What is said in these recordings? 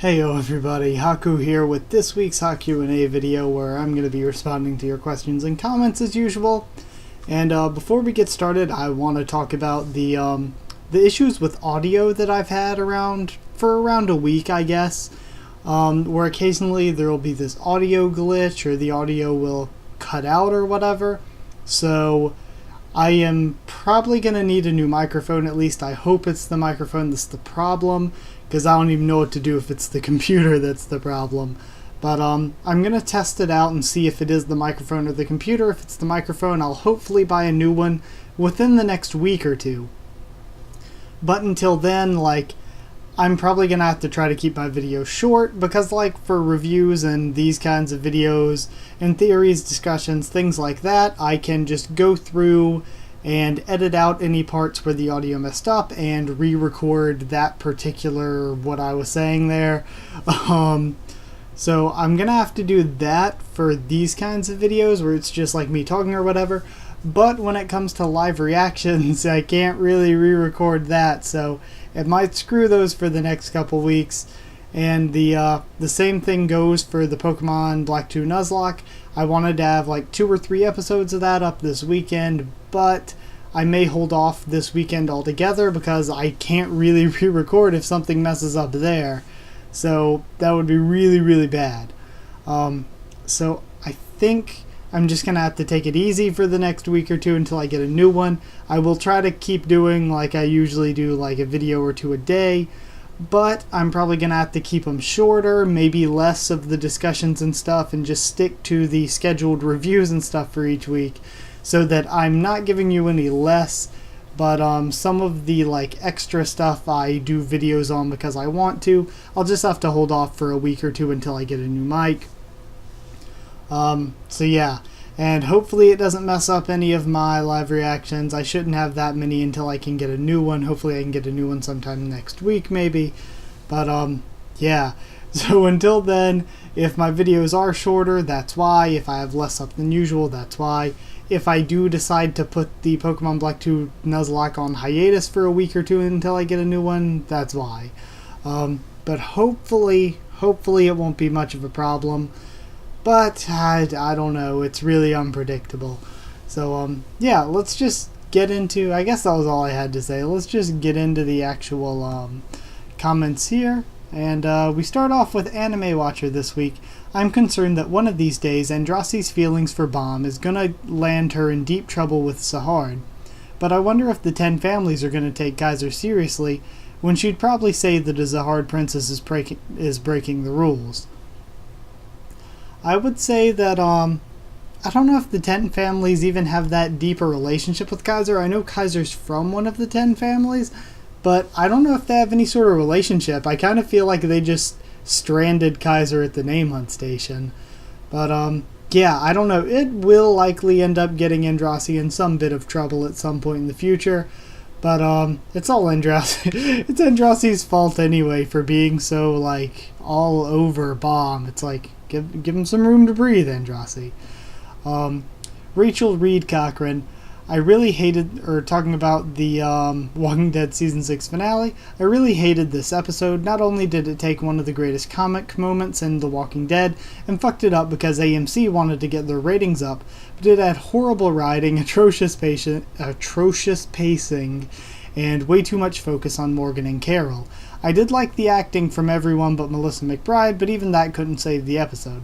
Heyo everybody, Haku here with this week's HaQ&A video where I'm going to be responding to your questions and comments as usual. And before we get started, I want to talk about the issues with audio that I've had for around a week, I guess, where occasionally there will be this audio glitch or the audio will cut out or whatever. So I am probably going to need a new microphone. At least I hope it's the microphone that's the problem, because I don't even know what to do if it's the computer that's the problem. But I'm going to test it out and see if it is the microphone or the computer. If it's the microphone, I'll hopefully buy a new one within the next week or two. But until then, I'm probably going to have to try to keep my videos short, because for reviews and these kinds of videos and theories, discussions, things like that, I can just go through and edit out any parts where the audio messed up and re-record that particular what I was saying there. So I'm gonna have to do that for these kinds of videos where it's just like me talking or whatever. But when it comes to live reactions, I can't really re-record that, so it might screw those for the next couple weeks. And the same thing goes for the Pokemon Black 2 Nuzlocke. I wanted to have 2 or 3 episodes of that up this weekend, but I may hold off this weekend altogether because I can't really re-record if something messes up there. So that would be really, really bad. So I think I'm just going to have to take it easy for the next week or two until I get a new one. I will try to keep doing like I usually do, a video or two a day. But I'm probably going to have to keep them shorter, maybe less of the discussions and stuff, and just stick to the scheduled reviews and stuff for each week, so that I'm not giving you any less, but some of the extra stuff I do videos on because I want to. I'll just have to hold off for a week or two until I get a new mic. So yeah. And hopefully it doesn't mess up any of my live reactions. I shouldn't have that many until I can get a new one. Hopefully I can get a new one sometime next week maybe. But yeah. So until then, if my videos are shorter, that's why. If I have less up than usual, that's why. If I do decide to put the Pokemon Black 2 Nuzlocke on hiatus for a week or two until I get a new one, that's why. But hopefully it won't be much of a problem. But I don't know, it's really unpredictable. So yeah, let's just get into, I guess that was all I had to say. Let's just get into the actual comments here. And we start off with Anime Watcher this week. I'm concerned that one of these days Androssi's feelings for Bomb is gonna land her in deep trouble with Sahard. But I wonder if the 10 families are gonna take Kaiser seriously when she'd probably say that a Sahard princess is breaking the rules. I would say that, I don't know if the 10 families even have that deeper relationship with Kaiser. I know Kaiser's from one of the 10 families, but I don't know if they have any sort of relationship. I kind of feel like they just stranded Kaiser at the Name Hunt station. But, yeah, I don't know. It will likely end up getting Androssi in some bit of trouble at some point in the future. But, it's all Androssi. It's Androssi's fault anyway for being so, all over Bomb. It's give him some room to breathe, Androssi. Rachel Reed Cochran. I really hated, talking about the Walking Dead Season 6 finale, I really hated this episode. Not only did it take one of the greatest comic moments in The Walking Dead and fucked it up because AMC wanted to get their ratings up, but it had horrible writing, atrocious pacing, and way too much focus on Morgan and Carol. I did like the acting from everyone but Melissa McBride, but even that couldn't save the episode.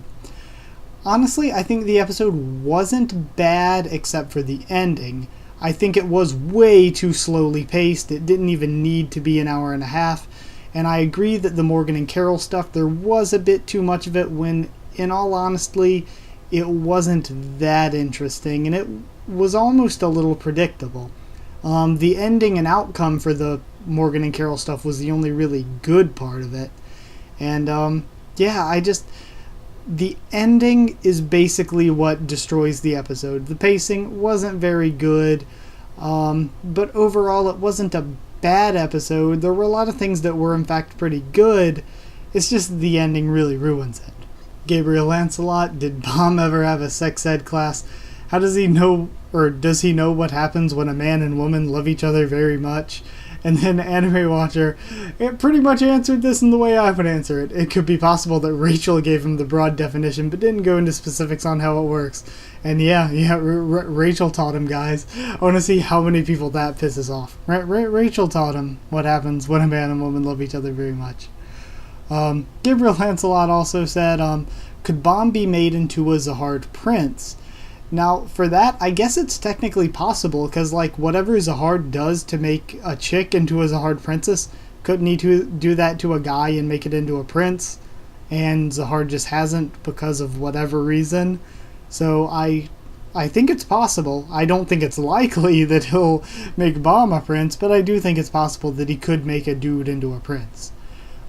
Honestly, I think the episode wasn't bad except for the ending. I think it was way too slowly paced. It didn't even need to be an hour and a half. And I agree that the Morgan and Carol stuff, there was a bit too much of it when, in all honesty, it wasn't that interesting. And it was almost a little predictable. The ending and outcome for the Morgan and Carol stuff was the only really good part of it. And, yeah, the ending is basically what destroys the episode. The pacing wasn't very good, but overall it wasn't a bad episode. There were a lot of things that were in fact pretty good. It's just the ending really ruins it. Gabriel Lancelot, did Bomb ever have a sex ed class? How does he know, or does he know what happens when a man and woman love each other very much? And then Anime Watcher, it pretty much answered this in the way I would answer it. It could be possible that Rachel gave him the broad definition, but didn't go into specifics on how it works. And yeah, Rachel taught him, guys. I want to see how many people that pisses off. Rachel taught him what happens when a man and woman love each other very much. Gabriel Lancelot also said, could Bomb be made into a Zahard prince? Now, for that, I guess it's technically possible, because, like, whatever Zahard does to make a chick into a Zahard princess, couldn't he do that to a guy and make it into a prince? And Zahard just hasn't because of whatever reason. So I think it's possible. I don't think it's likely that he'll make Bomb a prince, but I do think it's possible that he could make a dude into a prince.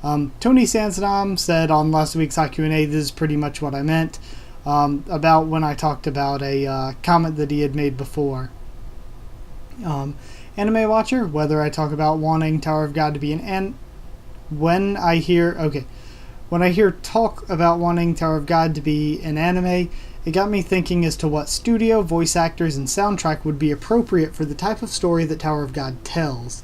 Tony Sansadam said on last week's HaQ&A, this is pretty much what I meant. About when I talked about a comment that he had made before. Anime Watcher, whether I talk about wanting Tower of God to be when I hear talk about wanting Tower of God to be an anime, it got me thinking as to what studio, voice actors, and soundtrack would be appropriate for the type of story that Tower of God tells.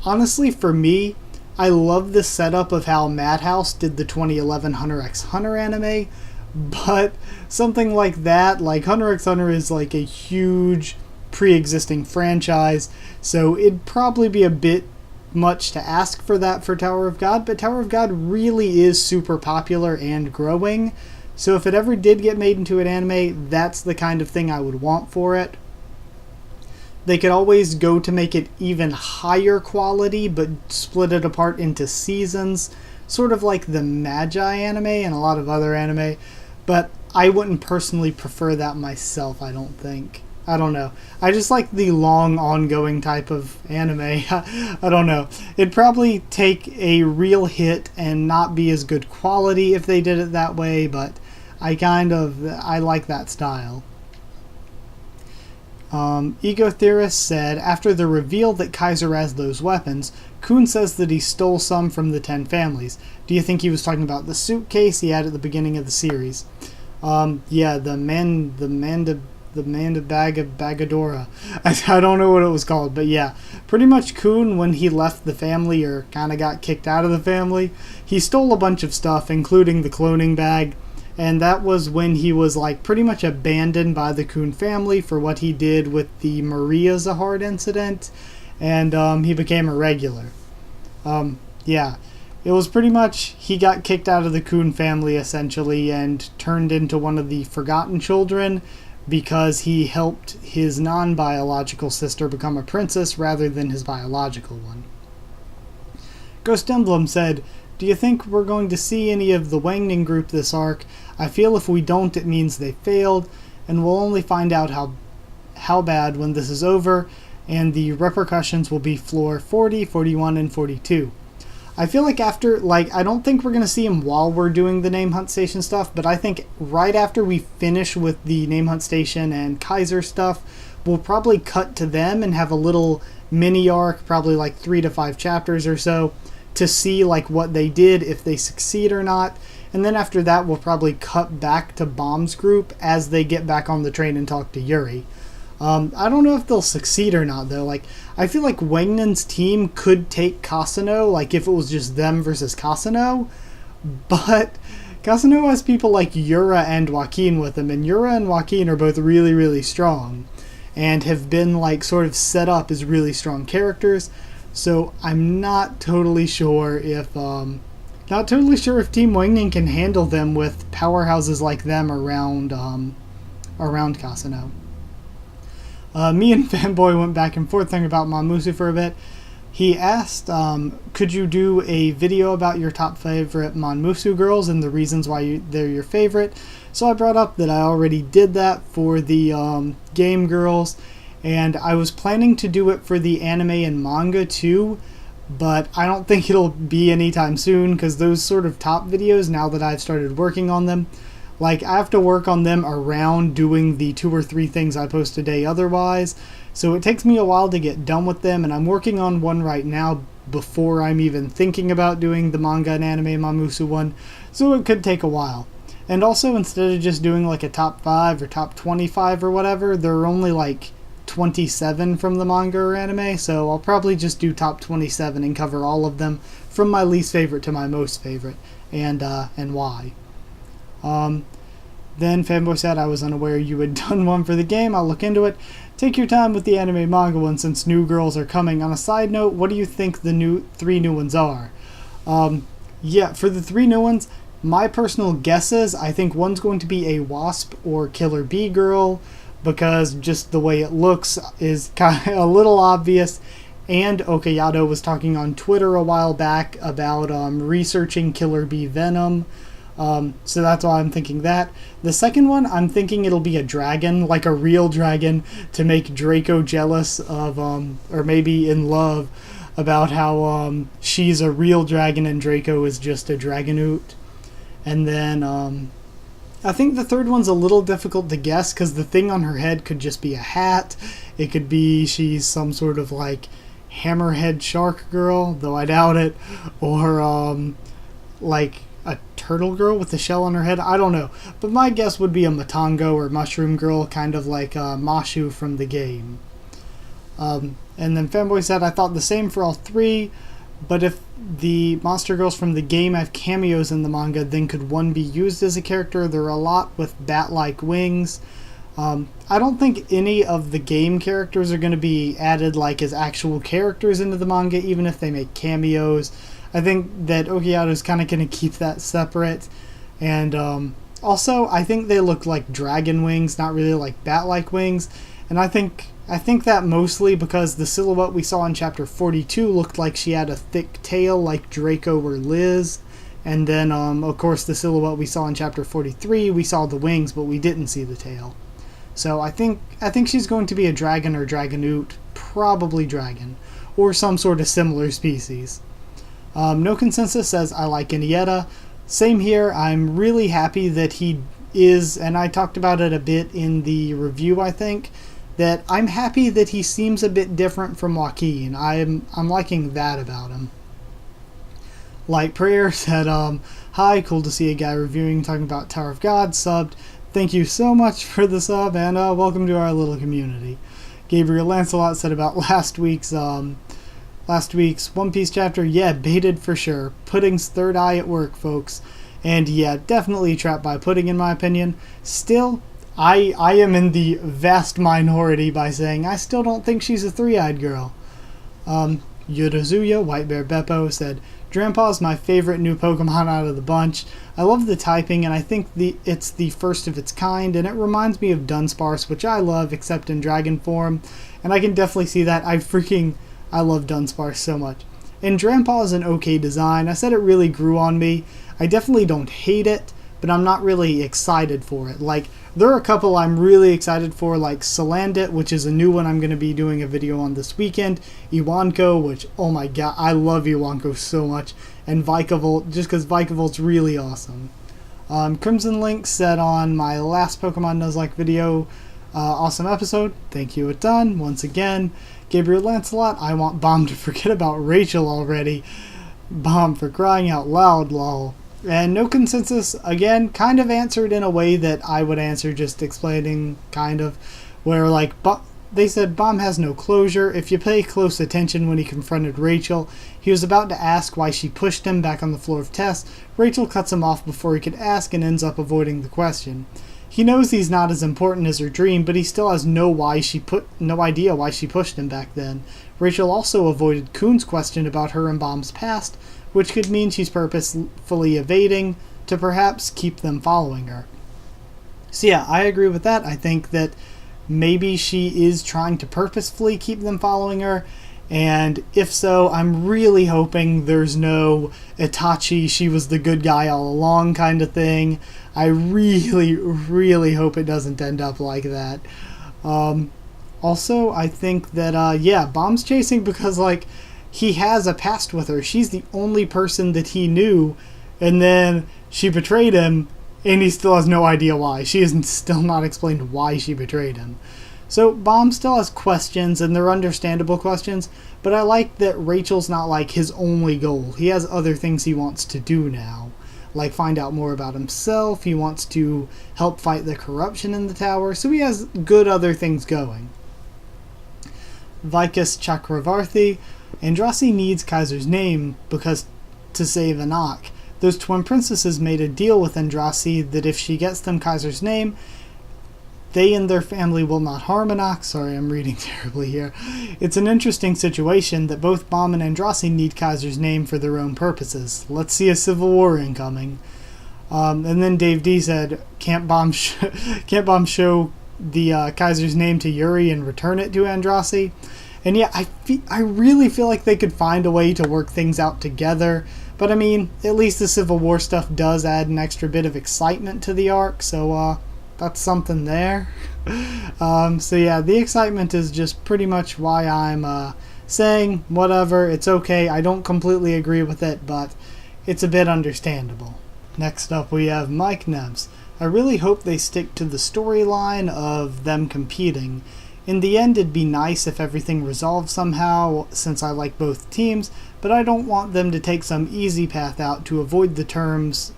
Honestly, for me, I love the setup of how Madhouse did the 2011 Hunter x Hunter anime. But something like that, like Hunter x Hunter is like a huge pre-existing franchise, so it'd probably be a bit much to ask for that for Tower of God, but Tower of God really is super popular and growing, so if it ever did get made into an anime, that's the kind of thing I would want for it. They could always go to make it even higher quality, but split it apart into seasons, sort of like the Magi anime and a lot of other anime. But I wouldn't personally prefer that myself, I don't think. I don't know. I just like the long, ongoing type of anime. I don't know. It'd probably take a real hit and not be as good quality if they did it that way, but I like that style. Ego Theorist said, after the reveal that Kaiser has those weapons, Kuhn says that he stole some from the 10 families. Do you think he was talking about the suitcase he had at the beginning of the series? Yeah, the Bagadora. I don't know what it was called, but yeah. Pretty much Kuhn, when he left the family, or kind of got kicked out of the family, he stole a bunch of stuff, including the cloning bag. And that was when he was like pretty much abandoned by the Kuhn family for what he did with the Maria Zahard incident, and he became a regular. Yeah, it was pretty much he got kicked out of the Kuhn family essentially and turned into one of the Forgotten Children because he helped his non-biological sister become a princess rather than his biological one. Ghost Emblem said, do you think we're going to see any of the Wangning group this arc? I feel if we don't, it means they failed, and we'll only find out how bad when this is over, and the repercussions will be floor 40, 41, and 42. I feel like I don't think we're going to see him while we're doing the Name Hunt Station stuff, but I think right after we finish with the Name Hunt Station and Kaiser stuff, we'll probably cut to them and have a little mini arc, probably like 3 to 5 chapters or so, to see like what they did, if they succeed or not. And then after that, we'll probably cut back to Bomb's group as they get back on the train and talk to Yuri. I don't know if they'll succeed or not, though. Like, I feel like Wangnan's team could take Kasano, like if it was just them versus Kasano. But Kasano has people like Yura and Joaquin with him, and Yura and Joaquin are both really, really strong and have been like sort of set up as really strong characters. So I'm not totally sure if Team Wangnan can handle them with powerhouses like them around Kasano. Me and Fanboy went back and forth thinking about Monmusu for a bit. He asked, could you do a video about your top favorite Monmusu girls and the reasons why they're your favorite? So I brought up that I already did that for the game girls, and I was planning to do it for the anime and manga too, but I don't think it'll be anytime soon because those sort of top videos, now that I've started working on them, like I have to work on them around doing the 2 or 3 things I post a day otherwise, so it takes me a while to get done with them, and I'm working on one right now before I'm even thinking about doing the manga and anime Monmusu one, so it could take a while. And also, instead of just doing like a top 5 or top 25 or whatever, there are only like 27 from the manga or anime, so I'll probably just do top 27 and cover all of them from my least favorite to my most favorite, and why. Then Fanboy said, I was unaware you had done one for the game. I'll look into it. Take your time with the anime manga one since new girls are coming. On a side note, what do you think the three new ones are? Yeah, for the three new ones, my personal guesses, I think one's going to be a Wasp or Killer Bee girl, because just the way it looks is kind of a little obvious. And Okayado was talking on Twitter a while back about researching Killer Bee venom. So that's why I'm thinking that. The second one, I'm thinking it'll be a dragon, like a real dragon, to make Draco jealous of, or maybe in love, about how she's a real dragon and Draco is just a dragonoot. And then I think the third one's a little difficult to guess because the thing on her head could just be a hat. It could be she's some sort of like hammerhead shark girl, though I doubt it, or like a turtle girl with a shell on her head. I don't know, but my guess would be a Matango or mushroom girl, kind of like Mashu from the game. And then Fanboy said, I thought the same for all three, but if the monster girls from the game have cameos in the manga, then could one be used as a character? There are a lot with bat-like wings. I don't think any of the game characters are going to be added like as actual characters into the manga, even if they make cameos. I think that Okayado is kind of going to keep that separate. And also, I think they look like dragon wings, not really like bat-like wings. And I think that mostly because the silhouette we saw in Chapter 42 looked like she had a thick tail like Draco or Liz. And then, of course, the silhouette we saw in Chapter 43, we saw the wings, but we didn't see the tail. So I think she's going to be a dragon or dragonoot, probably dragon, or some sort of similar species. No Consensus says, I like Inieta. Same here. I'm really happy that he is, and I talked about it a bit in the review, I think, that I'm happy that he seems a bit different from Joaquin. I'm liking that about him. Light Prayer said, hi, cool to see a guy reviewing, talking about Tower of God, subbed. Thank you so much for the sub, and welcome to our little community. Gabriel Lancelot said about last week's One Piece chapter, yeah, baited for sure. Pudding's third eye at work, folks. And yeah, definitely trapped by Pudding in my opinion. Still, I am in the vast minority by saying I still don't think she's a three-eyed girl. Yodozuya, White Bear Beppo, said, Drampaw's my favorite new Pokemon out of the bunch. I love the typing, and I think it's the first of its kind, and it reminds me of Dunsparce, which I love, except in dragon form. And I can definitely see that. I love Dunsparce so much. And Drampaw is an okay design. I said it really grew on me. I definitely don't hate it, but I'm not really excited for it. Like, there are a couple I'm really excited for, like Salandit, which is a new one I'm going to be doing a video on this weekend. Iwanko, which, oh my god, I love Iwanko so much. And Vikavolt, just because Vikavolt's really awesome. Crimson Link said on my last Pokemon Nuzlocke video, awesome episode. Thank you a ton, once again. Gabriel Lancelot, I want Bomb to forget about Rachel already. Bomb for crying out loud, lol. And No Consensus, again, kind of answered in a way that I would answer, just explaining, kind of, where, like, they said Bomb has no closure. If you pay close attention when he confronted Rachel, he was about to ask why she pushed him back on the floor of tests. Rachel cuts him off before he could ask and ends up avoiding the question. He knows he's not as important as her dream, but he still has no idea why she pushed him back then. Rachel also avoided Kuhn's question about her and Bomb's past, which could mean she's purposefully evading to perhaps keep them following her. So yeah, I agree with that. I think that maybe she is trying to purposefully keep them following her, and if so, I'm really hoping there's no Itachi, she was the good guy all along kind of thing. I really, really hope it doesn't end up like that. Also, I think that, yeah, Bomb's chasing because, like, he has a past with her. She's the only person that he knew, and then she betrayed him, and he still has no idea why. She has still not explained why she betrayed him. So Bomb still has questions, and they're understandable questions, but I like that Rachel's not like his only goal. He has other things he wants to do now, like find out more about himself. He wants to help fight the corruption in the tower, so he has good other things going. Vikas Chakravarthi, Androssi needs Kaiser's name because to save Anak. Those twin princesses made a deal with Androssi that if she gets them Kaiser's name, they and their family will not harm Anak. Sorry, I'm reading terribly here. It's an interesting situation that both Bomb and Androssi need Kaiser's name for their own purposes. Let's see a civil war incoming. And then Dave D said, can't Bomb show the Kaiser's name to Yuri and return it to Androssi? And yeah, I really feel like they could find a way to work things out together. But I mean, at least the Civil War stuff does add an extra bit of excitement to the arc, so that's something there. So yeah, the excitement is just pretty much why I'm saying whatever, it's okay. I don't completely agree with it, but it's a bit understandable. Next up we have Mike Nems. I really hope they stick to the storyline of them competing. In the end, it'd be nice if everything resolved somehow, since I like both teams, but I don't want them to take some easy path out to avoid the teams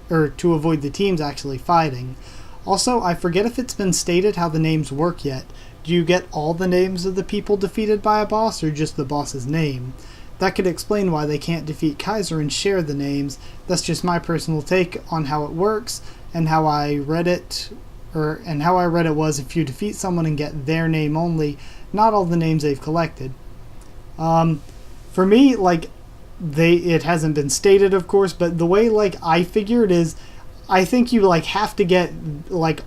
actually fighting. Also, I forget if it's been stated how the names work yet. Do you get all the names of the people defeated by a boss, or just the boss's name? That could explain why they can't defeat Kaiser and share the names. That's just my personal take on how it works, and how I read it was if you defeat someone and get their name only, not all the names they've collected. For me, it hasn't been stated, of course, but the way I figure it is, I think you have to get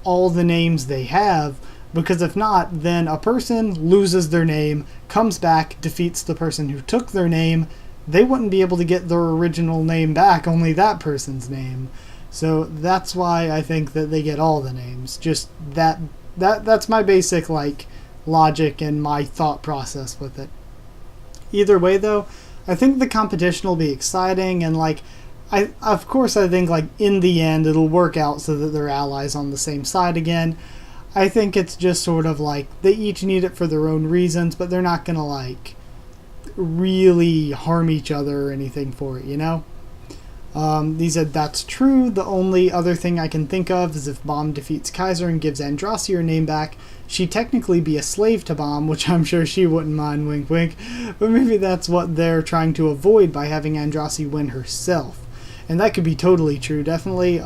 all the names they have, because if not, then a person loses their name, comes back, defeats the person who took their name. They wouldn't be able to get their original name back, only that person's name. So that's why I think that they get all the names. Just that's my basic logic and my thought process with it. Either way though, I think the competition will be exciting, and I think in the end it'll work out so that they're allies on the same side again. I think it's just sort of they each need it for their own reasons, but they're not gonna really harm each other or anything for it, you know? He said, that's true. The only other thing I can think of is if Bomb defeats Kaiser and gives Androssi her name back, she'd technically be a slave to Bomb, which I'm sure she wouldn't mind, wink wink, but maybe that's what they're trying to avoid by having Androssi win herself. And that could be totally true, definitely.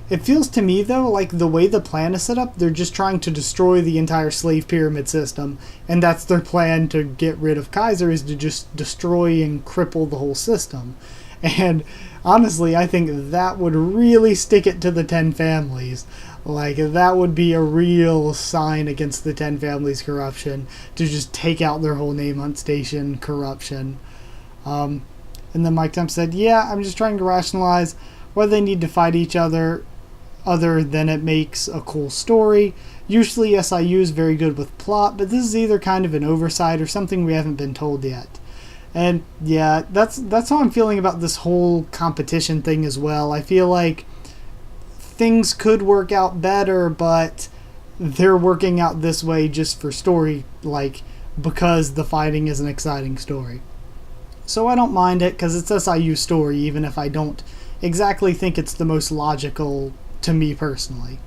It feels to me, though, the way the plan is set up, they're just trying to destroy the entire slave pyramid system, and that's their plan to get rid of Kaiser, is to just destroy and cripple the whole system. And honestly, I think that would really stick it to the 10 families. That would be a real sign against the 10 families' corruption, to just take out their whole name hunt station corruption. And then Mike Temp said, yeah, I'm just trying to rationalize why they need to fight each other than it makes a cool story. Usually SIU is very good with plot, but this is either kind of an oversight or something we haven't been told yet. And yeah, that's how I'm feeling about this whole competition thing as well. I feel like things could work out better, but they're working out this way just for story, because the fighting is an exciting story. So I don't mind it, because it's SIU story, even if I don't exactly think it's the most logical to me personally.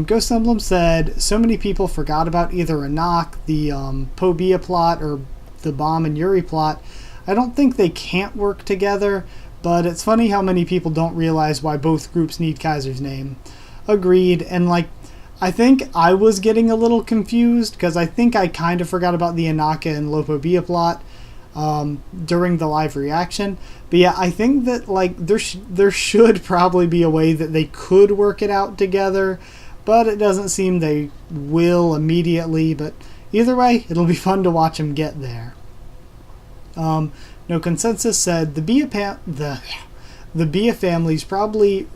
Ghost Emblem said, so many people forgot about either Anak, the Pobia plot, or the Bomb and Yuri plot. I don't think they can't work together, but it's funny how many people don't realize why both groups need Kaiser's name. Agreed, and I think I was getting a little confused, because I think I kind of forgot about the Anaka and Lopobia plot during the live reaction. But yeah, I think that there should probably be a way that they could work it out together, but it doesn't seem they will immediately. But either way, it'll be fun to watch them get there. No Consensus said the Bia family's probably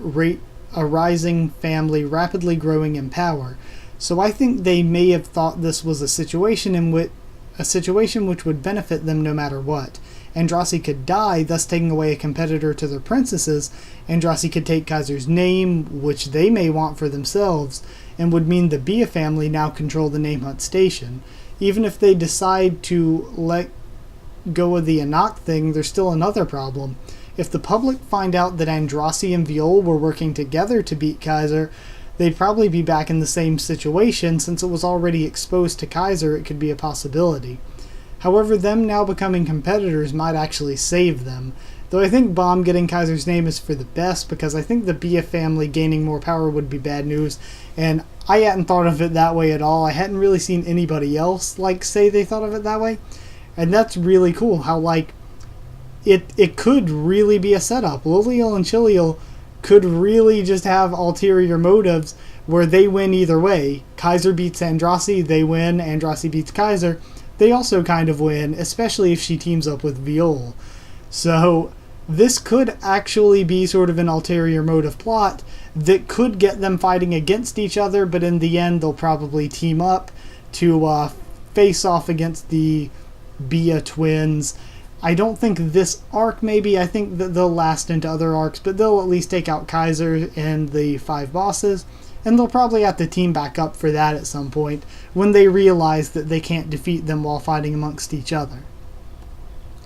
a rising family rapidly growing in power, so I think they may have thought this was a situation which would benefit them no matter what. Androssi could die, thus taking away a competitor to their princesses. Androssi could take Kaiser's name, which they may want for themselves, and would mean the Bia family now control the name hunt station. Even if they decide to let go of the Anak thing, there's still another problem. If the public find out that Androssi and Viol were working together to beat Kaiser, they'd probably be back in the same situation. Since it was already exposed to Kaiser, it could be a possibility. However, them now becoming competitors might actually save them. Though I think Bomb getting Kaiser's name is for the best, because I think the Bia family gaining more power would be bad news, and I hadn't thought of it that way at all. I hadn't really seen anybody else say they thought of it that way, and that's really cool how it could really be a setup. Lilial and Chilial could really just have ulterior motives where they win either way. Kaiser beats Androssi, they win. Androssi beats Kaiser, they also kind of win, especially if she teams up with Viol. So this could actually be sort of an ulterior motive plot that could get them fighting against each other, but in the end they'll probably team up to face off against the Bia twins. I don't think this arc, maybe. I think that they'll last into other arcs, but they'll at least take out Kaiser and the 5 bosses, and they'll probably have to team back up for that at some point when they realize that they can't defeat them while fighting amongst each other.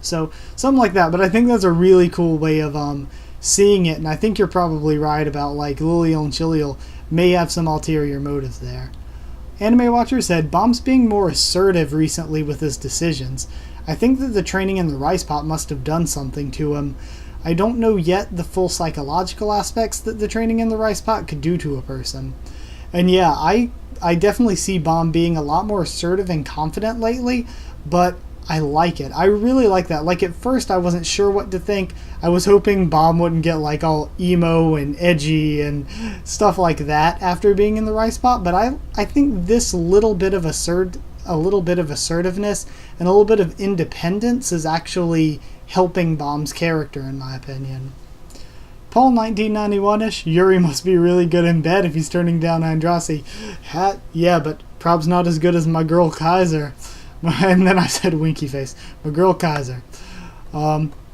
So, something like that, but I think that's a really cool way of seeing it, and I think you're probably right about Lilial and Chilial may have some ulterior motives there. Anime Watcher said, Bomb's being more assertive recently with his decisions. I think that the training in the rice pot must have done something to him. I don't know yet the full psychological aspects that the training in the rice pot could do to a person. And yeah, I definitely see Bomb being a lot more assertive and confident lately, but I like it. I really like that. At first I wasn't sure what to think. I was hoping Bomb wouldn't get all emo and edgy and stuff like that after being in the rice pot, but I think this little bit of assertiveness and a little bit of independence is actually helping Bomb's character, in my opinion. Paul 1991ish, Yuri must be really good in bed if he's turning down Androssi. Yeah, but Prob's not as good as my girl Kaiser. And then I said winky face. My girl Kaiser.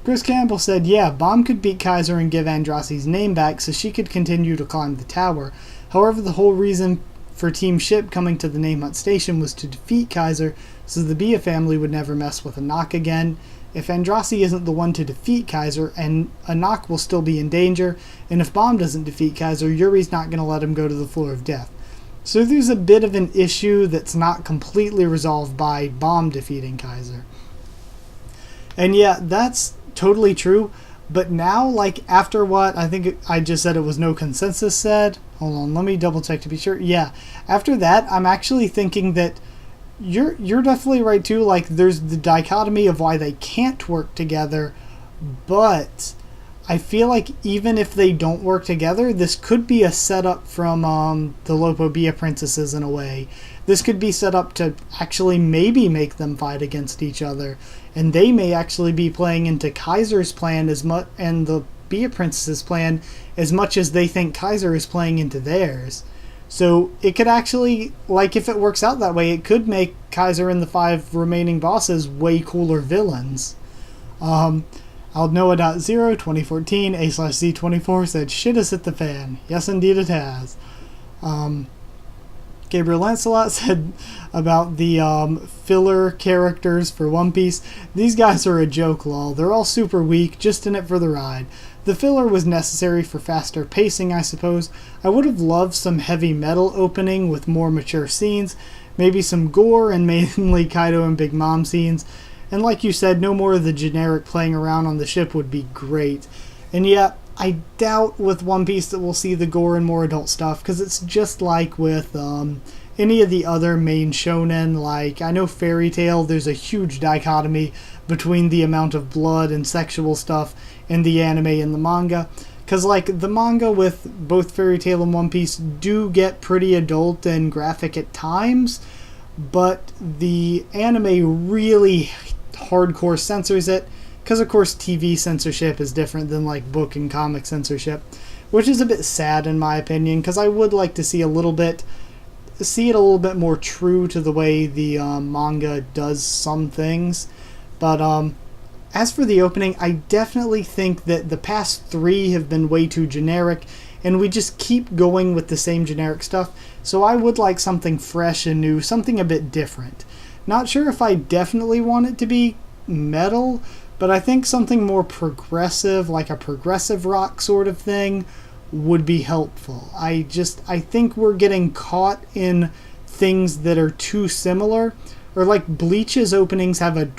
Chris Campbell said, yeah, Bomb could beat Kaiser and give Androssi's name back so she could continue to climb the tower. However, the whole reason for Team Ship coming to the Name Hunt Station was to defeat Kaiser so the Bia family would never mess with Anak again. If Androssi isn't the one to defeat Kaiser, and Anak will still be in danger, and if Bomb doesn't defeat Kaiser, Yuri's not going to let him go to the floor of death. So there's a bit of an issue that's not completely resolved by Bomb defeating Kaiser. And yeah, that's totally true, but now, after what I think I just said it was no consensus said, hold on, let me double check to be sure. Yeah, after that, I'm actually thinking that you're definitely right too. There's the dichotomy of why they can't work together, but I feel like even if they don't work together, this could be a setup from the Lopo Bia princesses in a way. This could be set up to actually maybe make them fight against each other, and they may actually be playing into Kaiser's plan as much, and the Bia princesses' plan as much as they think Kaiser is playing into theirs. So it could actually, if it works out that way, it could make Kaiser and the 5 remaining bosses way cooler villains. Aldnoah.0 2014 A/Z24 said, shit has hit the fan. Yes, indeed it has. Gabriel Lancelot said about the filler characters for One Piece, these guys are a joke, lol. They're all super weak, just in it for the ride. The filler was necessary for faster pacing, I suppose. I would have loved some heavy metal opening with more mature scenes, maybe some gore and mainly Kaido and Big Mom scenes. And like you said, no more of the generic playing around on the ship would be great. And yet, I doubt with One Piece that we'll see the gore and more adult stuff, because it's just like with any of the other main shonen. I know Fairy Tail, there's a huge dichotomy between the amount of blood and sexual stuff in the anime and the manga. Because, the manga with both Fairy Tail and One Piece do get pretty adult and graphic at times, but the anime really hardcore censors it, because of course TV censorship is different than book and comic censorship, which is a bit sad in my opinion, because I would like to see it a little bit more true to the way the manga does some things. But as for the opening, I definitely think that the past 3 have been way too generic, and we just keep going with the same generic stuff, so I would like something fresh and new, something a bit different. Not sure if I definitely want it to be metal, but I think something more progressive, like a progressive rock sort of thing, would be helpful. I think we're getting caught in things that are too similar, or like Bleach's openings have a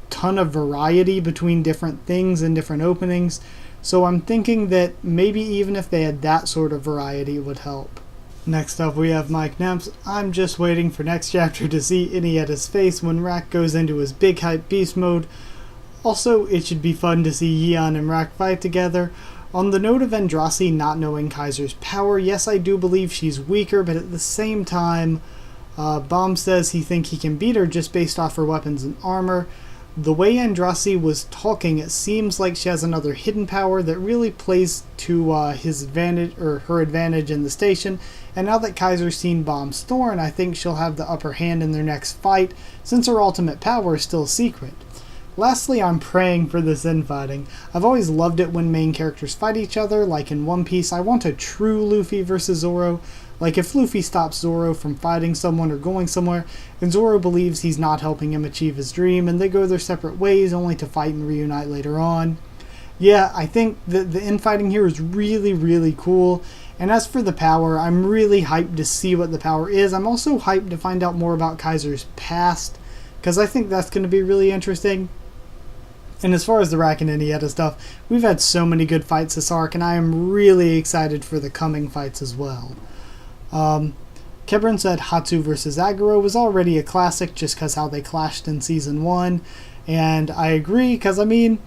ton of variety between different things and different openings. So I'm thinking that maybe even if they had that sort of variety, it would help. Next up we have Mike Nemps. I'm just waiting for next chapter to see Inietta's face when Rack goes into his big hype beast mode. Also, it should be fun to see Yeon and Rack fight together. On the note of Androssi not knowing Kaiser's power, yes, I do believe she's weaker, but at the same time, Bomb says he thinks he can beat her just based off her weapons and armor. The way Androssi was talking, it seems like she has another hidden power that really plays to his advantage, or her advantage in the station. And now that Kaiser's seen Bomb's Thorn, I think she'll have the upper hand in their next fight, since her ultimate power is still a secret. Lastly, I'm praying for this infighting. I've always loved it when main characters fight each other, like in One Piece. I want a true Luffy versus Zoro. Like if Luffy stops Zoro from fighting someone or going somewhere, and Zoro believes he's not helping him achieve his dream, and they go their separate ways only to fight and reunite later on. Yeah, I think that the infighting here is really, really cool. And as for the power, I'm really hyped to see what the power is. I'm also hyped to find out more about Kaiser's past, because I think that's going to be really interesting. And as far as the Rack and Inietta stuff, we've had so many good fights this arc, and I am really excited for the coming fights as well. Kebron said Hatsu vs. Aguro was already a classic just because how they clashed in Season 1, and I agree, because I mean,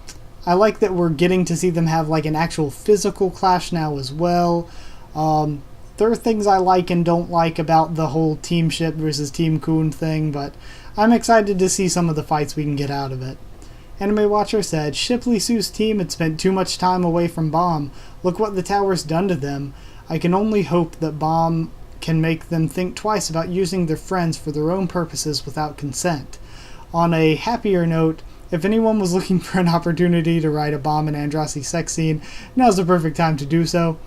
I like that we're getting to see them have like an actual physical clash now as well. There are things I like and don't like about the whole Team Ship versus Team Kun thing, but I'm excited to see some of the fights we can get out of it. Anime Watcher said, Shipley Sue's team had spent too much time away from Bomb. Look what the tower's done to them. I can only hope that Bomb can make them think twice about using their friends for their own purposes without consent. On a happier note, if anyone was looking for an opportunity to write a Bomb and Androssi sex scene, now's the perfect time to do so.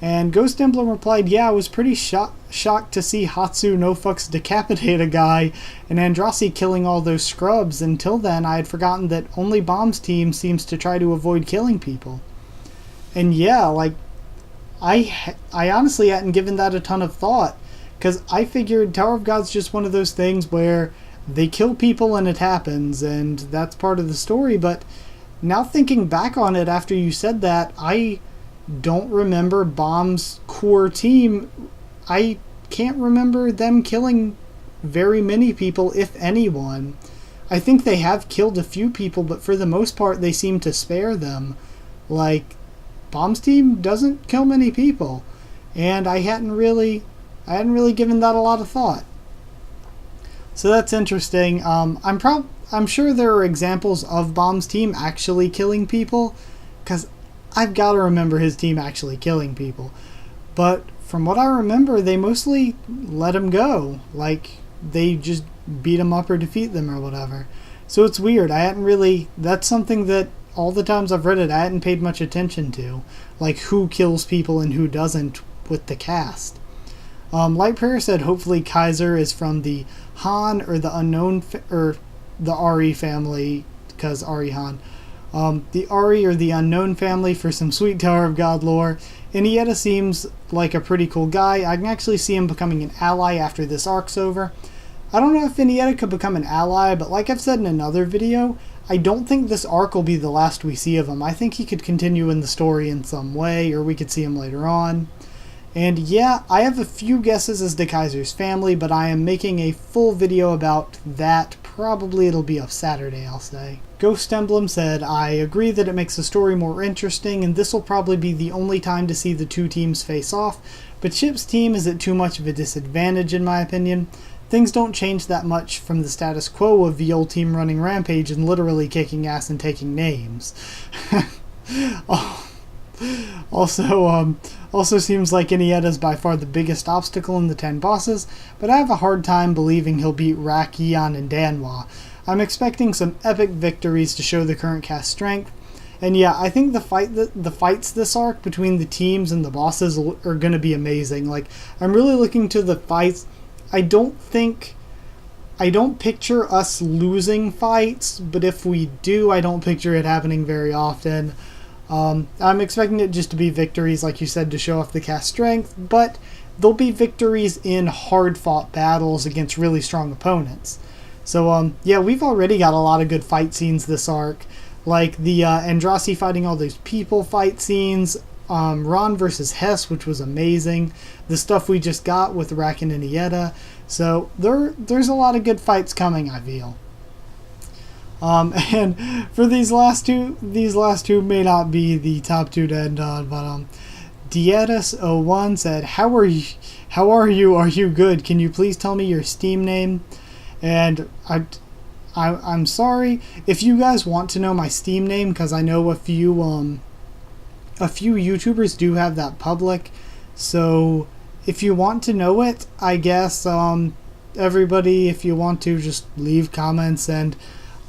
And Ghost Emblem replied, yeah, I was pretty shocked to see Hatsu no fucks decapitate a guy and Androssi killing all those scrubs. Until then, I had forgotten that only Bomb's team seems to try to avoid killing people. And yeah, like, I honestly hadn't given that a ton of thought, because I figured Tower of God's just one of those things where they kill people and it happens, and that's part of the story. But now thinking back on it after you said that, I don't remember Bomb's core team. I can't remember them killing very many people, if anyone. I think they have killed a few people, but for the most part they seem to spare them. Like, Bomb's team doesn't kill many people, and I hadn't really given that a lot of thought. So that's interesting. I'm sure there are examples of Bomb's team actually killing people, because I've got to remember his team actually killing people. But from what I remember, they mostly let him go. Like, they just beat him up or defeat them or whatever. So it's weird. That's something that all the times I've read it, I hadn't paid much attention to. Like, who kills people and who doesn't with the cast. Light Prayer said hopefully Kaiser is from the Han or the unknown, or the Ari family, because Ari Han. The Ari or the Unknown family for some sweet Tower of God lore. Inietta seems like a pretty cool guy. I can actually see him becoming an ally after this arc's over. I don't know if Inietta could become an ally, but like I've said in another video, I don't think this arc will be the last we see of him. I think he could continue in the story in some way, or we could see him later on. And yeah, I have a few guesses as to Kaiser's family, but I am making a full video about that. Probably it'll be up Saturday, I'll say. Ghost Emblem said, I agree that it makes the story more interesting, and this will probably be the only time to see the two teams face off, but Chip's team is at too much of a disadvantage in my opinion. Things don't change that much from the status quo of the old team running rampage and literally kicking ass and taking names. Also seems like Inietta is by far the biggest obstacle in the 10 bosses, but I have a hard time believing he'll beat Rack, Yeon, and Danwa. I'm expecting some epic victories to show the current cast strength, and yeah, I think the fights this arc between the teams and the bosses are going to be amazing. Like, I'm really looking to the fights. I don't picture us losing fights, but if we do, I don't picture it happening very often. I'm expecting it just to be victories, like you said, to show off the cast strength, but there'll be victories in hard-fought battles against really strong opponents. So yeah, we've already got a lot of good fight scenes this arc, like the Androssi fighting all those people fight scenes, Ron versus Hess, which was amazing, the stuff we just got with Racken and Ieta. So there's a lot of good fights coming, I feel. And for these last two may not be the top two to end on, but Dietis01 said, How are you? Are you good? Can you please tell me your Steam name? And I'm sorry if you guys want to know my Steam name, because I know a few YouTubers do have that public. So if you want to know it, I guess everybody, if you want to, just leave comments, and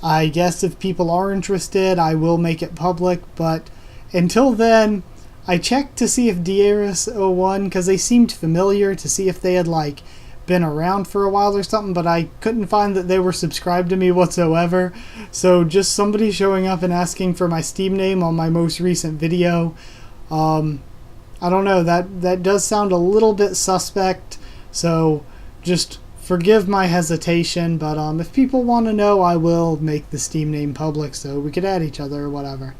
I guess if people are interested, I will make it public. But until then, I checked to see if Dieris01, because they seemed familiar, to see if they had like been around for a while or something, but I couldn't find that they were subscribed to me whatsoever. So just somebody showing up and asking for my Steam name on my most recent video. I don't know, that does sound a little bit suspect, so just forgive my hesitation, but if people want to know, I will make the Steam name public so we could add each other or whatever.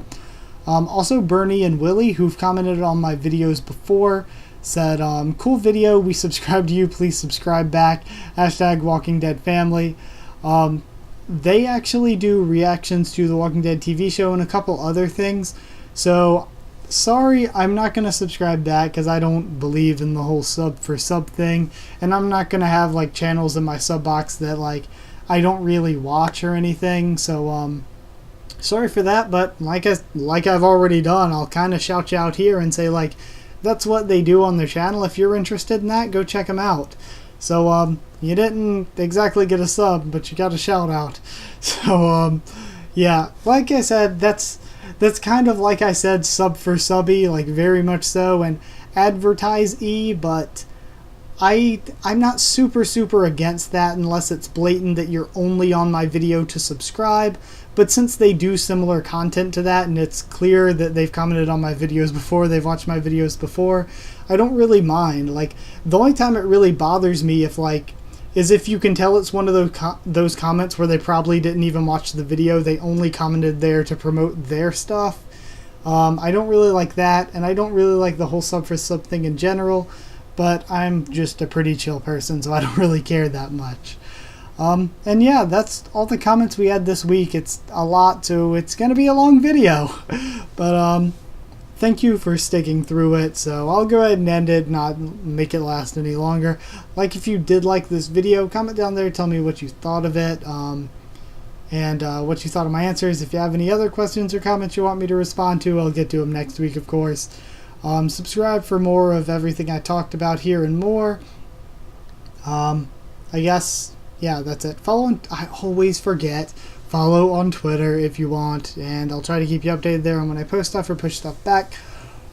Also, Bernie and Willie, who've commented on my videos before, said, cool video, we subscribe to you, please subscribe back, #Walking Dead Family. They actually do reactions to the Walking Dead TV show and a couple other things, so sorry, I'm not going to subscribe back because I don't believe in the whole sub for sub thing, and I'm not going to have like channels in my sub box that like I don't really watch or anything, so sorry for that. But like I've already done, I'll kind of shout you out here and say like that's what they do on their channel. If you're interested in that, go check them out. So you didn't exactly get a sub, but you got a shout out. So yeah, like I said, that's kind of, like I said, sub for subby, like very much so, and advertise-y, but I'm not super against that unless it's blatant that you're only on my video to subscribe. But since they do similar content to that, and it's clear that they've commented on my videos before, they've watched my videos before, I don't really mind. Like, the only time it really bothers me is if you can tell it's one of those comments where they probably didn't even watch the video, they only commented there to promote their stuff. I don't really like that, and I don't really like the whole sub for sub thing in general, but I'm just a pretty chill person, so I don't really care that much. And yeah, that's all the comments we had this week. It's a lot, so it's going to be a long video. But thank you for sticking through it, so I'll go ahead and end it, not make it last any longer. Like, if you did like this video, comment down there, tell me what you thought of it, and what you thought of my answers. If you have any other questions or comments you want me to respond to, I'll get to them next week, of course. Subscribe for more of everything I talked about here and more. I guess, yeah, that's it. I always forget. Follow on Twitter if you want, and I'll try to keep you updated there on when I post stuff or push stuff back.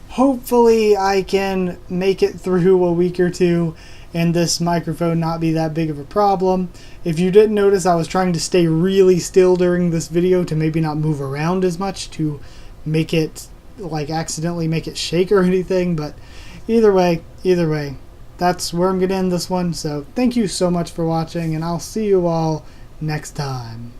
Hopefully I can make it through a week or two and this microphone not be that big of a problem. If you didn't notice, I was trying to stay really still during this video to maybe not move around as much to make it, like, accidentally make it shake or anything, but either way, that's where I'm going to end this one. So thank you so much for watching, and I'll see you all next time.